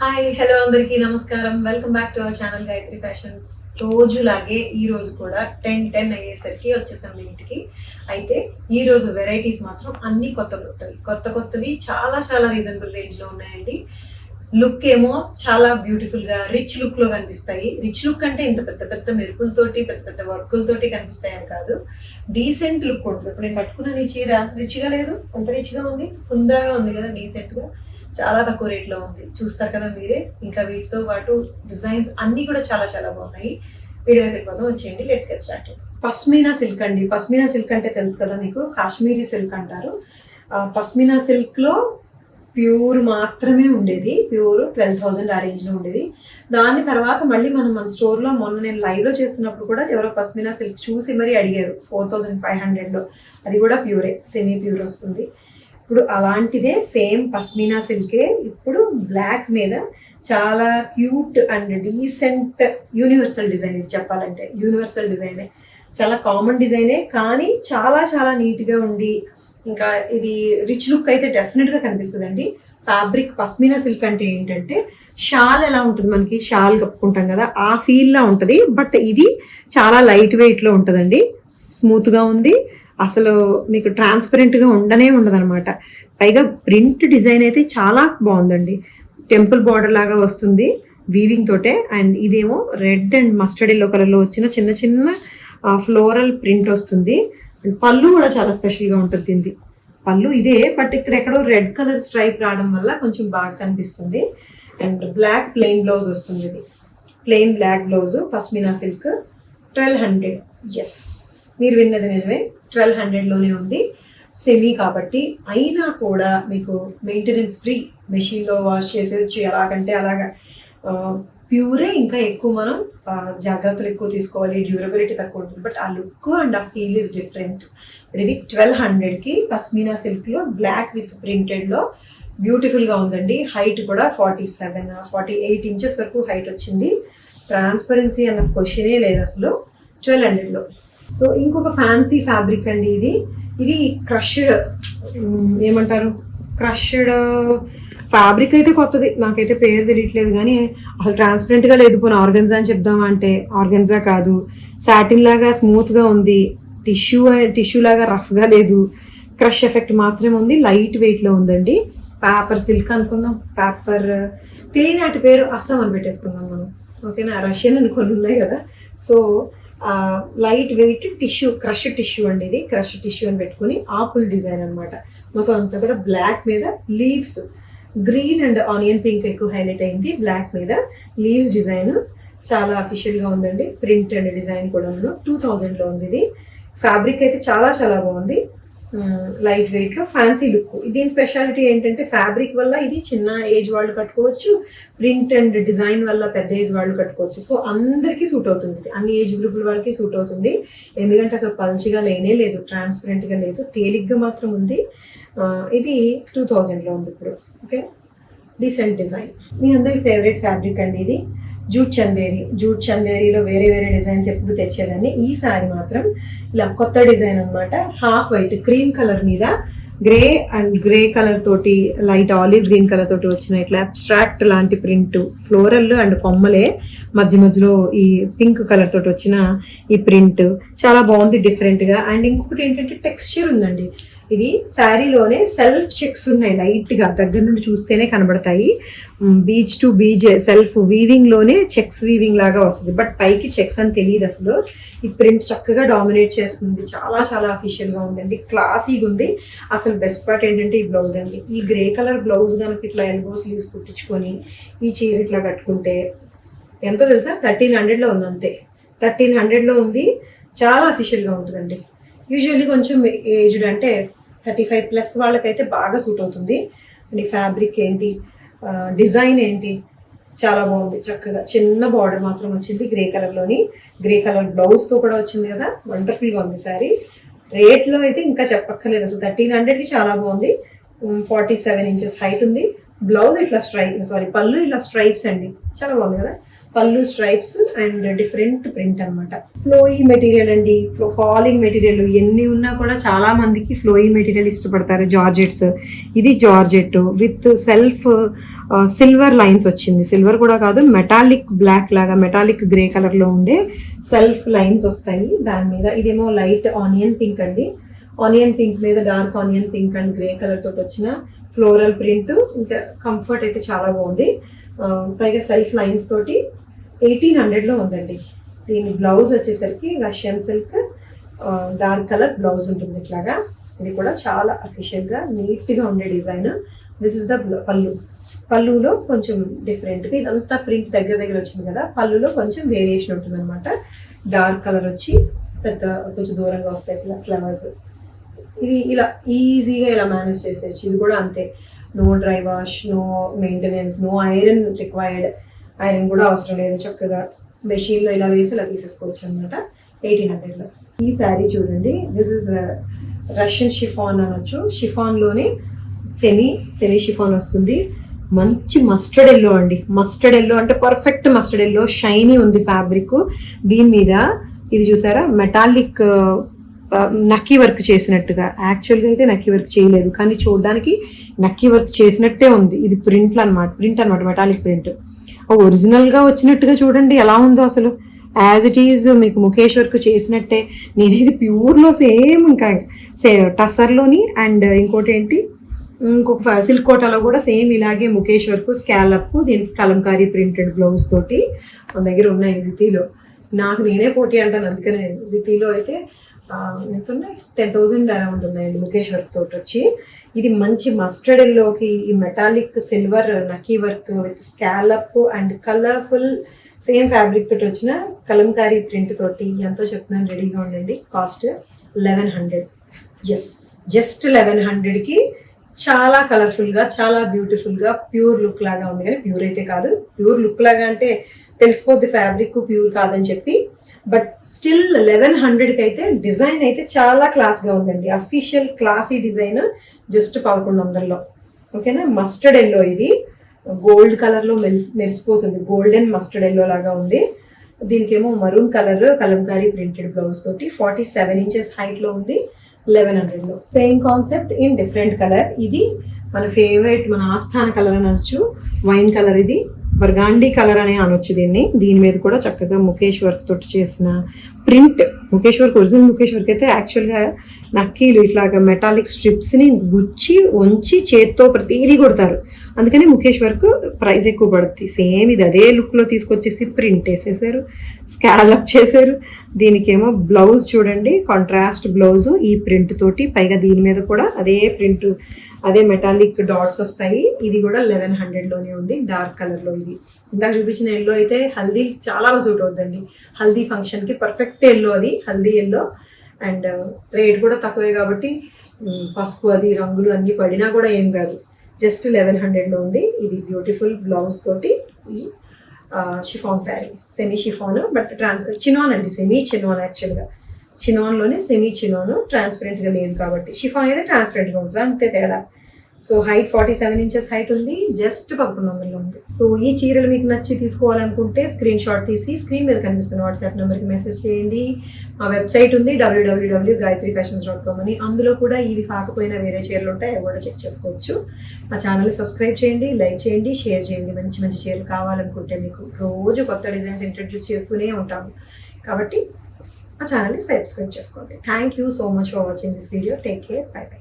Hi hello అందరికీ నమస్కారం. Welcome back to our channel Gayatri fashions. రోజులాగే ఈ రోజు కూడా 10 అయ్యేసరికి వచ్చేసాం మీ ఇంటికి. అయితే ఈ రోజు వెరైటీస్ మాత్రం అన్ని కొత్తవి చాలా చాలా రీజనబుల్ రేంజ్ లో ఉన్నాయండి. లుక్ ఏమో చాలా బ్యూటిఫుల్ గా రిచ్ లుక్ లో కనిపిస్తాయి. రిచ్ లుక్ అంటే ఇంత పెద్ద పెద్ద మెరుపులతోటి పెద్ద పెద్ద వర్కులతోటి కనిపిస్తాయని కాదు, డీసెంట్ లుక్ ఉంటుంది. ఇప్పుడు నేను కట్టుకున్న నీ చీర రిచ్ గా లేదు, ఎంత రిచ్ గా ఉంది, హుందాగా ఉంది కదా, డీసెంట్ గా చాలా తక్కువ రేట్లో ఉంది. చూస్తారు కదా మీరే. ఇంకా వీటితో పాటు డిజైన్స్ అన్ని కూడా చాలా చాలా బాగున్నాయి. వీడియో వెళ్ళిపోదాం, వచ్చేయండి. Let's get start. Pashmina silk అండి. పష్మీనా సిల్క్ అంటే తెలుసు కదా మీకు, కాశ్మీరీ సిల్క్ అంటారు. పష్మీనా సిల్క్ లో ప్యూర్ మాత్రమే ఉండేది, ప్యూర్ 12,000 ఆ రేంజ్ లో ఉండేది. దాని తర్వాత మళ్ళీ మన స్టోర్ లో మొన్న నేను లైవ్ లో చేస్తున్నప్పుడు కూడా ఎవరో పష్మీనా సిల్క్ చూసి మరీ అడిగారు 4,500 లో. అది కూడా ప్యూరే, సెమీ ప్యూర్ వస్తుంది. ఇప్పుడు అలాంటిదే సేమ్ పష్మీనా సిల్కే ఇప్పుడు బ్లాక్ మీద చాలా cute and decent universal design. ఇది చెప్పాలంటే యూనివర్సల్ డిజైనే, చాలా కామన్ డిజైనే, కానీ చాలా చాలా నీట్గా ఉండి ఇంకా ఇది రిచ్ లుక్ అయితే డెఫినెట్గా కనిపిస్తుందండి. ఫ్యాబ్రిక్ పష్మీనా సిల్క్ అంటే ఏంటంటే షాల్ ఎలా ఉంటుంది, మనకి షాల్ కప్పుకుంటాం కదా, ఆ ఫీల్లా ఉంటుంది. బట్ ఇది చాలా లైట్ వెయిట్లో ఉంటుందండి, స్మూత్గా ఉంది. అసలు మీకు ట్రాన్స్పరెంట్గా ఉండదు అనమాట. పైగా ప్రింట్ డిజైన్ అయితే చాలా బాగుందండి. టెంపుల్ బార్డర్ లాగా వస్తుంది వీవింగ్ తోటే. అండ్ ఇదేమో రెడ్ అండ్ మస్టర్డ్ ఎల్లో కలర్లో వచ్చిన చిన్న చిన్న ఫ్లోరల్ ప్రింట్ వస్తుంది. అండ్ పళ్ళు కూడా చాలా స్పెషల్గా ఉంటుంది దీనికి. పళ్ళు ఇదే, బట్ ఇక్కడ ఎక్కడో రెడ్ కలర్ స్ట్రైప్ రావడం వల్ల కొంచెం బాగా కనిపిస్తుంది. అండ్ బ్లాక్ ప్లెయిన్ బ్లౌజ్ వస్తుంది. ఇది plain black blouse, pashmina silk, 1200. Yes, మీరు విన్నది నిజమే, 1200లోనే ఉంది. సెమీ కాబట్టి అయినా కూడా మీకు మెయింటెనెన్స్ ఫ్రీ, మెషిన్లో వాష్ చేసేయచ్చు ఎలాగంటే అలాగా. ప్యూరే, ఇంకా ఎక్కువ మనం జాగ్రత్తలు ఎక్కువ తీసుకోవాలి, డ్యూరబిలిటీ తక్కువ ఉంటుంది. బట్ ఆ లుక్ అండ్ ఆ ఫీల్ ఈస్ డిఫరెంట్. ఇది 1200కి పష్మీనా సిల్క్లో బ్లాక్ విత్ ప్రింటెడ్లో బ్యూటిఫుల్గా ఉందండి. హైట్ కూడా 47-48 ఇంచెస్ వరకు హైట్ వచ్చింది. ట్రాన్స్పరెన్సీ అన్న క్వశ్చనే లేదు అసలు 1200లో. సో ఇంకొక ఫ్యాన్సీ ఫ్యాబ్రిక్ అండి ఇది. ఇది క్రష్డ్, ఏమంటారు, క్రష్డ్ ఫ్యాబ్రిక్ అయితే కొత్తది, నాకైతే పేరు తెలియట్లేదు, కానీ అసలు ట్రాన్స్పరెంట్గా లేదు. పోనీ ఆర్గన్జా అని చెప్దామంటే ఆర్గన్జా కాదు, సాటిన్ లాగా స్మూత్గా ఉంది. టిష్యూ లాగా రఫ్గా లేదు, క్రష్ ఎఫెక్ట్ మాత్రమే ఉంది. లైట్ వెయిట్లో ఉందండి. పేపర్ సిల్క్ అనుకుందాం, పేపర్ తెలియనాటి పేరు అస్సాం అని పెట్టేసుకుందాం మనం, ఓకేనా. రష్యన్ అని కొన్ని ఉన్నాయి కదా. So light weight tissue, crush tissue అండి. ఇది క్రష్ టిష్యూ అని పెట్టుకుని ఆపుల్ డిజైన్ అనమాట. మొత్తం అంతా కూడా బ్లాక్ మీద leaves, green and onion pink ఎక్కువ హైలైట్ అయింది. బ్లాక్ మీద లీవ్స్ డిజైన్ చాలా అఫీషియల్గా ఉందండి. ప్రింట్ అండ్ డిజైన్ కూడా 2000లో ఉంది. ఇది ఫ్యాబ్రిక్ అయితే చాలా చాలా బాగుంది. లైట్ వెయిట్లో ఫ్యాన్సీ లుక్. దీని స్పెషాలిటీ ఏంటంటే ఫ్యాబ్రిక్ వల్ల ఇది చిన్న ఏజ్ వాళ్ళు కట్టుకోవచ్చు, ప్రింట్ అండ్ డిజైన్ వల్ల పెద్ద ఏజ్ వాళ్ళు కట్టుకోవచ్చు. సో అందరికీ సూట్ అవుతుంది, అన్ని ఏజ్ గ్రూపుల వాళ్ళకి సూట్ అవుతుంది. ఎందుకంటే అసలు పల్చిగా లేనే లేదు, ట్రాన్స్పరెంట్గా లేదు, తేలిగ్గా మాత్రం ఉంది. ఇది 2000లో ఉంది ఇప్పుడు. Okay, decent design. మీ అందరి ఫేవరెట్ ఫ్యాబ్రిక్ అండి ఇది, జూట్ చందేరీలో వేరే వేరే డిజైన్స్ ఎప్పుడు తెచ్చేదాన్ని. ఈసారి మాత్రం ఇలా కొత్త డిజైన్ అనమాట. హాఫ్ వైట్ క్రీమ్ కలర్ మీద గ్రే అండ్ గ్రే కలర్ తోటి, లైట్ ఆలివ్ గ్రీన్ కలర్ తోటి వచ్చిన ఇట్లా అబ్స్ట్రాక్ట్ లాంటి ప్రింట్, ఫ్లోరల్ అండ్ కొమ్మలే మధ్యలో ఈ పింక్ కలర్ తోటి వచ్చిన ఈ ప్రింట్ చాలా బాగుంది, డిఫరెంట్గా. అండ్ ఇంకొకటి ఏంటంటే టెక్స్చర్ ఉందండి. ఇది శారీలోనే సెల్ఫ్ చెక్స్ ఉన్నాయి, లైట్గా దగ్గర నుండి చూస్తేనే కనబడతాయి. బీచ్ టు బీచ్ సెల్ఫ్ వీవింగ్లోనే చెక్స్ వీవింగ్ లాగా వస్తుంది, బట్ పైకి చెక్స్ అని తెలియదు అసలు. ఈ ప్రింట్ చక్కగా డామినేట్ చేస్తుంది, చాలా చాలా అఫీషియల్గా ఉందండి, క్లాసీగా ఉంది. అసలు బెస్ట్ పార్ట్ ఏంటంటే ఈ బ్లౌజ్ అండి. ఈ గ్రే కలర్ బ్లౌజ్ కనుక ఇట్లా ఎల్బో స్లీవ్స్ కుట్టించుకొని ఈ చీర ఇట్లా కట్టుకుంటే ఎంతో తెలుసా, 1300లో ఉంది. అంతే, 1300లో ఉంది. చాలా అఫీషియల్గా ఉంటుందండి. యూజువల్లీ కొంచెం ఏజ్డ్ అంటే 35+ వాళ్ళకైతే బాగా సూట్ అవుతుంది. అండ్ ఈ ఫ్యాబ్రిక్ ఏంటి, డిజైన్ ఏంటి, చాలా బాగుంది. చక్కగా చిన్న బార్డర్ మాత్రం వచ్చింది గ్రే కలర్లోని, గ్రే కలర్ బ్లౌజ్తో కూడా వచ్చింది కదా, వండర్ఫుల్గా ఉంది శారీ. రేట్లో అయితే ఇంకా చెప్పక్కర్లేదు అసలు, 1300కి చాలా బాగుంది. 47 ఇంచెస్ హైట్ ఉంది. బ్లౌజ్ ఇట్లా పళ్ళు ఇలా స్ట్రైప్స్ అండి, చాలా బాగుంది కదా. పళ్ళు స్ట్రైప్స్ అండ్ డిఫరెంట్ ప్రింట్ అనమాట. ఫ్లోయీ మెటీరియల్ అండి, ఫాలింగ్ మెటీరియల్ ఎన్ని ఉన్నా కూడా చాలా మందికి ఫ్లోయీ మెటీరియల్ ఇష్టపడతారు. జార్జెట్స్, ఇది georgette with self silver lines వచ్చింది. సిల్వర్ కూడా కాదు, మెటాలిక్ బ్లాక్ లాగా మెటాలిక్ గ్రే కలర్ లో ఉండే సెల్ఫ్ లైన్స్ వస్తాయి దాని మీద. ఇదేమో లైట్ ఆనియన్ పింక్ అండి. ఆనియన్ పింక్ మీద dark onion pink and grey colour తోటి వచ్చిన ఫ్లోరల్ ప్రింట్. ఇంకా కంఫర్ట్ అయితే చాలా బాగుంది. పైగా సెల్ఫ్ లైన్స్ తోటి 1800లో ఉందండి. దీని బ్లౌజ్ వచ్చేసరికి Russian silk dark colour blouse ఉంటుంది ఇట్లాగా. ఇది కూడా చాలా అఫీషియల్గా నీట్గా ఉండే డిజైన్. దిస్ ఇస్ ద పళ్ళు. పళ్ళులో కొంచెం డిఫరెంట్గా ఇదంతా ప్రింట్ దగ్గర దగ్గర వచ్చింది కదా, పళ్ళులో కొంచెం వేరియేషన్ ఉంటుంది అనమాట. డార్క్ కలర్ వచ్చి పెద్ద కొంచెం దూరంగా వస్తాయి ఇట్లా ఫ్లవర్స్. ఇది ఇలా ఈజీగా ఇలా మేనేజ్ చేసేయచ్చు. ఇది కూడా అంతే, no dry wash, no maintenance, no iron required. Iron కూడా అవసరం లేదు, చక్కగా మెషిన్లో ఇలా వేసి ఇలా తీసేసుకోవచ్చు అనమాట 1800లో. ఈ శారీ చూడండి, దిస్ ఇస్ రష్యన్ షిఫాన్ అనొచ్చు. షిఫాన్లోనే సెమీ షిఫాన్ వస్తుంది. మంచి మస్టర్డ్ ఎల్లో అండి. మస్టర్డ్ ఎల్లో అంటే పర్ఫెక్ట్ మస్టర్డ్ ఎల్లో, షైనీ ఉంది ఫ్యాబ్రిక్. దీని మీద ఇది చూసారా, మెటాలిక్ నక్కీ వర్క్ చేసినట్టుగా. యాక్చువల్గా అయితే నక్కీ వర్క్ చేయలేదు, కానీ చూడడానికి నక్కీ వర్క్ చేసినట్టే ఉంది. ఇది ప్రింట్ అనమాట, మెటాలిక్ ప్రింట్. ఒరిజినల్గా వచ్చినట్టుగా చూడండి ఎలా ఉందో అసలు. యాజ్ ఇట్ ఈజ్ మీకు ముఖేష్ వర్క్ చేసినట్టే. నేను ఇది ప్యూర్లో సేమ్ ఇంకా టసర్లోని అండ్ ఇంకోటి ఏంటి, ఇంకొక సిల్క్ కోటాలో కూడా సేమ్ ఇలాగే ముఖేష్ వర్క్ స్కాలప్, దీనికి కలంకారీ ప్రింటెడ్ బ్లౌజ్ తోటి మన దగ్గర ఉన్నాయి జితీలో. నాకు నేనే పోటీ అంటాను, అందుకనే జితీలో అయితే ఎంత ఉన్నాయి, 10,000 అరౌండ్ ఉన్నాయండి ముఖేష్ వర్క్ తోటి వచ్చి. ఇది మంచి మస్టర్డ్ ఎల్లోకి ఈ మెటాలిక్ సిల్వర్ నకీ work with scallop and colourful same fabric తోటి వచ్చిన కలంకారీ ప్రింట్ తోటి ఎంతో చెప్తున్నాను, రెడీగా ఉండండి. కాస్ట్ 1100. ఎస్, జస్ట్ 1100కి చాలా కలర్ఫుల్గా, చాలా బ్యూటిఫుల్గా, ప్యూర్ లుక్ లాగా ఉంది. కానీ ప్యూర్ అయితే కాదు, ప్యూర్ లుక్ లాగా అంటే తెలిసిపోద్ది ఫ్యాబ్రిక్ ప్యూర్ కాదని చెప్పి. బట్ స్టిల్ 1100కి అయితే డిజైన్ అయితే చాలా క్లాస్గా ఉందండి. అఫీషియల్ క్లాసీ డిజైన్, జస్ట్ 1100లో. ఓకేనా. మస్టర్డ్ ఎల్లో, ఇది గోల్డ్ కలర్లో మెరిసిపోతుంది, గోల్డెన్ మస్టర్డ్ ఎల్లో లాగా ఉంది. దీనికేమో maroon colour Kalamkari printed blouse తోటి 47 inches హైట్లో ఉంది. 1100లో same concept in different colour. ఇది మన ఫేవరెట్, మన ఆస్థాన కలర్ అని అనొచ్చు, వైన్ కలర్. ఇది బర్గాండీ కలర్ అనే అనొచ్చు దీన్ని. దీని మీద కూడా చక్కగా ముఖేష్ వర్క్ తోటి చేసిన print. Mukesh work, original Mukesh work అయితే యాక్చువల్గా నక్కీలు ఇట్లాగా మెటాలిక్ స్ట్రిప్స్ని గుచ్చి వంచి చేత్తో ప్రతిదీ కొడతారు, అందుకని ముఖేష్ వర్క్ ప్రైస్ ఎక్కువ పడుతుంది. సేమ్ ఇది అదే లుక్లో తీసుకొచ్చేసి ప్రింట్ వేసేసారు, స్కాలప్ చేశారు. దీనికేమో బ్లౌజ్ చూడండి, కాంట్రాస్ట్ బ్లౌజ్ ఈ ప్రింట్ తోటి, పైగా దీని మీద కూడా అదే ప్రింట్, అదే మెటాలిక్ డాట్స్ వస్తాయి. ఇది కూడా 1100లోనే ఉంది, డార్క్ కలర్లో. ఇది ఇందాక చూపించిన ఎల్లో అయితే హల్దీ చాలా సూట్ అవుతుందండి, హల్దీ ఫంక్షన్కి పర్ఫెక్ట్ ఎల్లో, అది హల్దీ ఎల్లో. అండ్ రేట్ కూడా తక్కువే కాబట్టి పసుపు అది రంగులు అన్నీ పడినా కూడా ఏం కాదు. జస్ట్ 1100లో ఉంది. ఇది బ్యూటిఫుల్ బ్లౌజ్ తోటి ఈ chiffon sari, semi chiffon but chinon అండి, సెమీ చినాన్. యాక్చువల్గా చినాన్లోనే సెమీ చినాన్, ట్రాన్స్పరెంట్గా లేదు కాబట్టి. షిఫాన్ అయితే ట్రాన్స్పరెంట్గా ఉంటుంది, అంతే తేడా. సో హైట్ 47 inches హైట్ ఉంది, జస్ట్ 1100లో ఉంది. సో ఈ చీరలు మీకు నచ్చి తీసుకోవాలనుకుంటే స్క్రీన్ షాట్ తీసి స్క్రీన్ మీద కనిపిస్తున్న వాట్సాప్ నెంబర్కి మెసేజ్ చేయండి. మా వెబ్సైట్ ఉంది www.gayatrifashions.com అని. అందులో కూడా ఇవి కాకపోయినా వేరే చీరలు ఉంటాయి, అవి కూడా చెక్ చేసుకోవచ్చు. మా ఛానల్ని సబ్స్క్రైబ్ చేయండి, లైక్ చేయండి, షేర్ చేయండి. మంచి మంచి చీరలు కావాలనుకుంటే మీకు రోజు కొత్త డిజైన్స్ ఇంట్రడ్యూస్ చేస్తూనే ఉంటాము, కాబట్టి మా ఛానల్ని సబ్స్క్రైబ్ చేసుకోండి. Thank you so much for watching this video. Take care, by by.